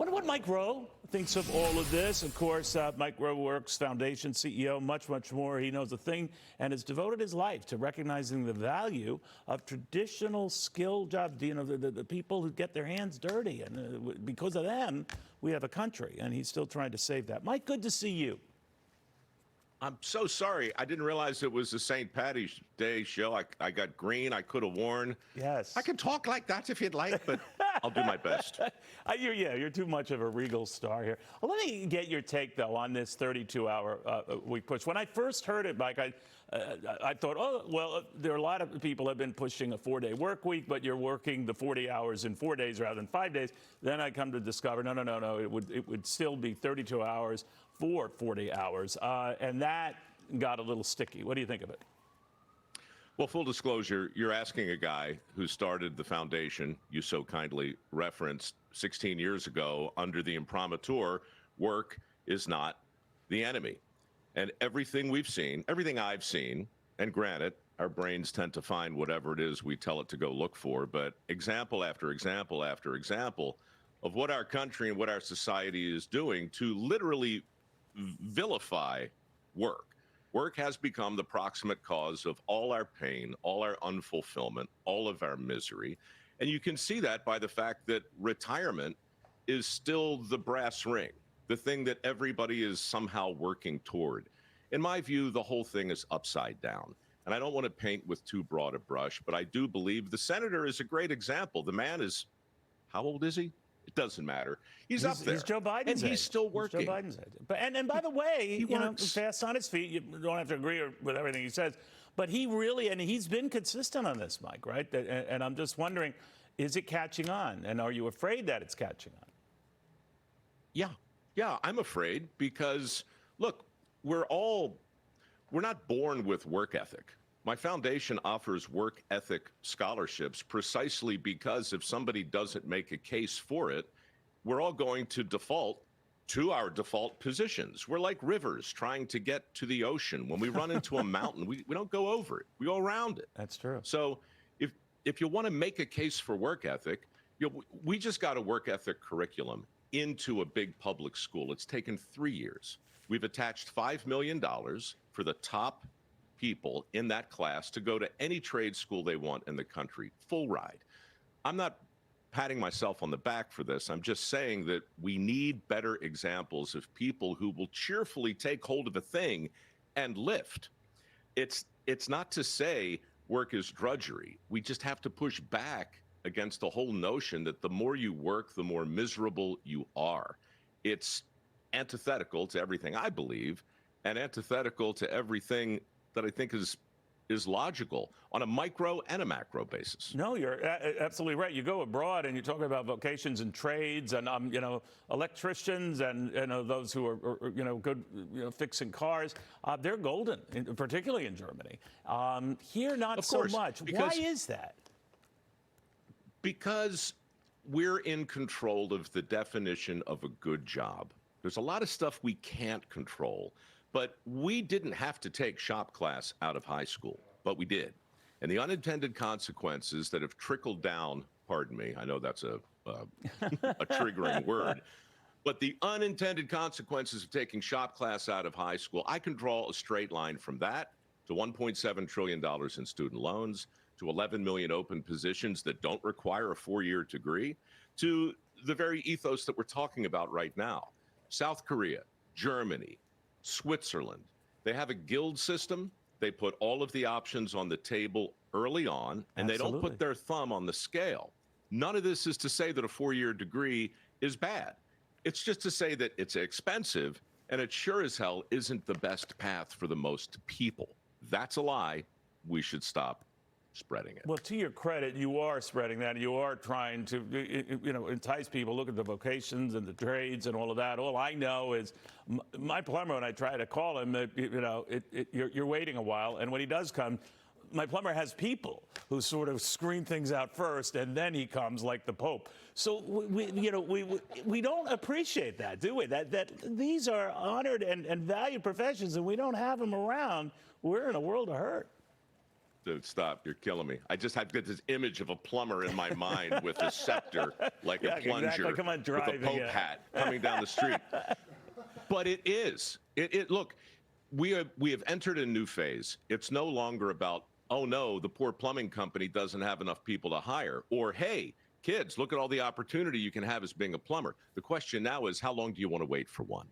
Wonder what Mike Rowe thinks of all of this. Of course, MikeRoweWorks Foundation CEO, much more. He knows a thing and has devoted his life to recognizing the value of traditional skill jobs. You know, the people who get their hands dirty, and because of them, we have a country. And he's still trying to save that. Mike, good to see you. I'm so sorry. I didn't realize it was the St. Patty's Day show. I got green. I could have worn. Yes. I can talk like that if you'd like, but I'll do my best. You're too much of a regal star here. Well, let me get your take, though, on this 32-hour week push. When I first heard it, Mike, I thought, oh, well, there are a lot of people have been pushing a 4-day work week, but you're working the 40 hours in 4 days rather than 5 days. Then I come to discover, no, it would still be 32 hours for 40 hours. And that got a little sticky. What do you think of it? Well, full disclosure, you're asking a guy who started the foundation you so kindly referenced 16 years ago under the imprimatur, work is not the enemy. And everything we've seen, everything I've seen, and granted, our brains tend to find whatever it is we tell it to go look for, but example after example after example of what our country and what our society is doing to literally vilify work. Work has become the proximate cause of all our pain, all our unfulfillment, all of our misery. And you can see that by the fact that retirement is still the brass ring, the thing that everybody is somehow working toward. In my view, the whole thing is upside down. And I don't want to paint with too broad a brush, but I do believe the senator is a great example. The man is, how old is he? It doesn't matter. He's up there. He's Joe Biden's and he's still working. He's Joe Biden's age. But and by the way, he works fast on his feet. You don't have to agree with everything he says. But he really, and he's been consistent on this, Mike, right? And I'm just wondering, is it catching on? And are you afraid that it's catching on? Yeah, I'm afraid because, look, we're not born with work ethic. My foundation offers work ethic scholarships precisely because if somebody doesn't make a case for it, we're all going to default to our default positions. We're like rivers trying to get to the ocean. When we run into a mountain, we don't go over it. We go around it. That's true. So if you want to make a case for work ethic, we just got a work ethic curriculum into a big public school. It's taken 3 years. We've attached $5 million for the top people in that class to go to any trade school they want in the country, full ride. I'm not patting myself on the back for this. I'm just saying that we need better examples of people who will cheerfully take hold of a thing and lift. It's not to say work is drudgery. We just have to push back against the whole notion that the more you work, the more miserable you are. It's antithetical to everything I believe and antithetical to everything that I think is logical on a micro and a macro basis. No, you're absolutely right. You go abroad and you talk about vocations and trades and electricians and those who are good fixing cars. They're golden, particularly in Germany. Here, not so much. Why is that? Because we're in control of the definition of a good job. There's a lot of stuff we can't control. But we didn't have to take shop class out of high school, but we did. And the unintended consequences that have trickled down, pardon me, I know that's a triggering word, but the unintended consequences of taking shop class out of high school, I can draw a straight line from that to $1.7 trillion in student loans, to 11 million open positions that don't require a 4-year degree, to the very ethos that we're talking about right now. South Korea, Germany, Switzerland, they have a guild system. They put all of the options on the table early on, and they don't put their thumb on the scale. None of this is to say that a 4-year degree is bad. It's just to say that it's expensive, and it sure as hell isn't the best path for the most people. That's a lie. We should stop spreading it. Well, to your credit, you are spreading that. You are trying to, entice people. Look at the vocations and the trades and all of that. All I know is my plumber, when I try to call him, you're waiting a while. And when he does come, my plumber has people who sort of screen things out first, and then he comes like the Pope. So we don't appreciate that, do we? That these are honored and valued professions, and we don't have them around. We're in a world of hurt. Dude, stop. You're killing me. I just have this image of a plumber in my mind with a scepter, like a plunger, exactly. Come on, with driving, a Pope hat coming down the street. But it is. Look, we have entered a new phase. It's no longer about, oh, no, the poor plumbing company doesn't have enough people to hire. Or, hey, kids, look at all the opportunity you can have as being a plumber. The question now is, how long do you want to wait for one?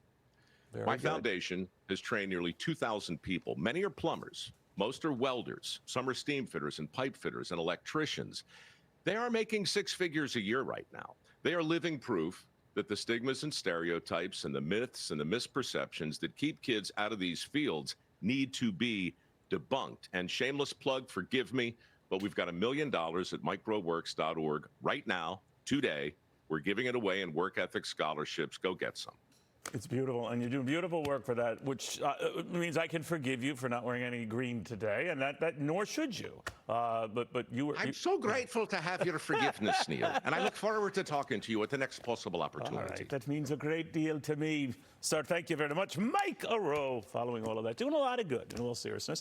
My foundation has trained nearly 2,000 people. Many are plumbers. Most are welders. Some are steam fitters and pipe fitters and electricians. They are making six figures a year right now. They are living proof that the stigmas and stereotypes and the myths and the misperceptions that keep kids out of these fields need to be debunked. And shameless plug, forgive me, but we've got $1 million at MikeRoweWorks.org right now, today. We're giving it away in work ethic scholarships. Go get some. It's beautiful, and you do beautiful work for that, which means I can forgive you for not wearing any green today, and that nor should you. But you were. I'm so grateful to have your forgiveness, Neil, and I look forward to talking to you at the next possible opportunity. All right, that means a great deal to me. Sir, thank you very much. Mike Rowe, following all of that, doing a lot of good, in all seriousness.